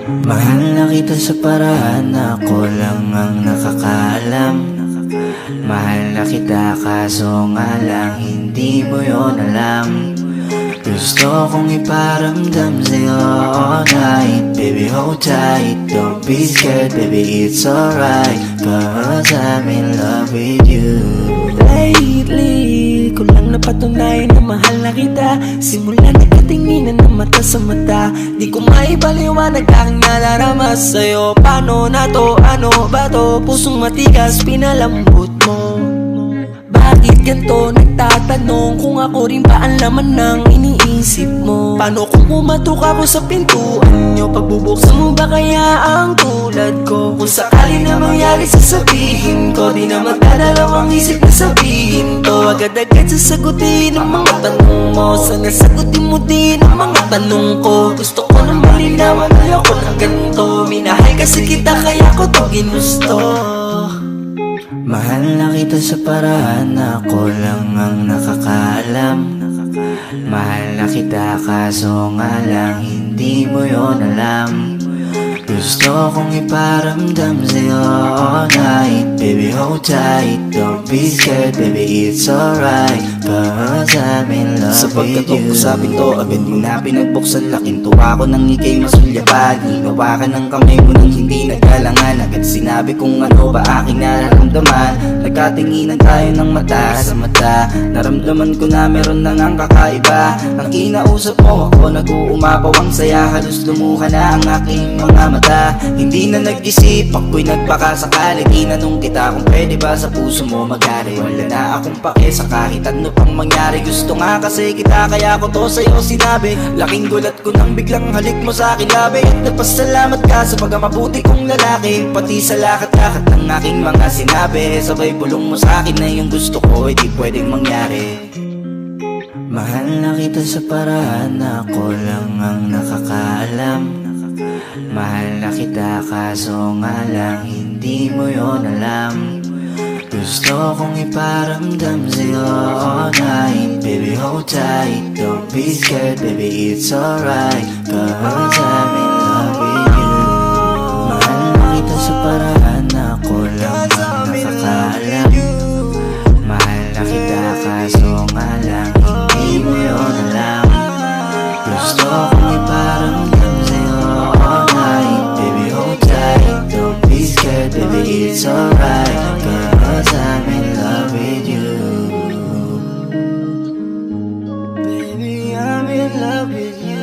Mahal na kita sa paraan na ako lang ang nakakaalam. Mahal na kita kaso nga lang hindi mo yun alam. Gusto kong iparamdam sa'yo all night. Baby hold tight, don't be scared, baby it's alright, 'cause I'm in love with you. Lately, ko lang napatunayan na mahal na kita. Simula nagkatinginan ng mata sa mata, di ko maipaliwanag aking nadarama sa'yo. Paano na to, ano ba to? Pusong matigas, pinalambot mo. Bakit ganito? Nagtatanong kung ako rin ba ang laman ng iniisip mo. Paano kung pumatok ako sa pintuan nyo? Pagbubuksan mo ba kaya ang tulad ko? Kung sakali na mangyari sasabihin ko, di na magdadalawang isip na sabihin to. Agad-agad sasagutin ang mga tanong mo. Sana sagutin mo din ang mga tanong ko. Gusto ko na malinawan, ayoko ng ganito. Minahal kasi kita kaya ko to ginusto. Mahal na kita sa paraan na ako lang ang nakakaalam. Mahal na kita kaso nga lang hindi mo yun alam. Gusto kong iparamdam sa'yo all night. Baby hold tight, don't be scared, baby it's alright, 'cause I'm in love Sapagkat with you. sa pinto, agad mo na pinagbuksan. Laking tuwa ko nang ika'y masulyapan. Hinawakan ng kamay mo nang hindi nagkalangan. Agad sinabi kung ano ba aking nararamdaman. Nagkatinginan tayo ng mata sa mata. Naramdaman ko na meron na ngang kakaiba. Ang kinausap mo ako, nag-uumapaw ang saya. Halos lumuha na ang aking mga mata. Hindi na nag-isip, ako'y nagpakasakali. Tinanong kita kung pwede ba sa puso mo mag-ari. Wala na akong pake sa kahit ano pang mangyari. Gusto nga kasi kita kaya ko to sa'yo sinabi. Laking gulat ko nang biglang halik mo sa akin labi. At nagpasalamat ka sa pagkamabuti kong lalaki. Pati sa lakat-lakat ng aking mga sinabi. Sabay bulong mo sa akin na yung gusto ko ay di pwedeng mangyari. Mahal na kita sa paraan na ako lang ang nakakaalam. Mahal na kita kaso nga lang hindi mo yun alam. Gusto kong iparamdam sa'yo all night. Baby hold tight, don't be scared, baby it's alright, 'cause I'm in love with you. Mahal na kita sa paraan na ako lang ang nakakaalam. Mahal na kita kaso nga lang hindi mo yun alam. Gusto kong iparamdam sa'yo all night. Baby hold tight, don't be scared, baby it's alright, 'cause I'm in love with you. Baby, I'm in love with you.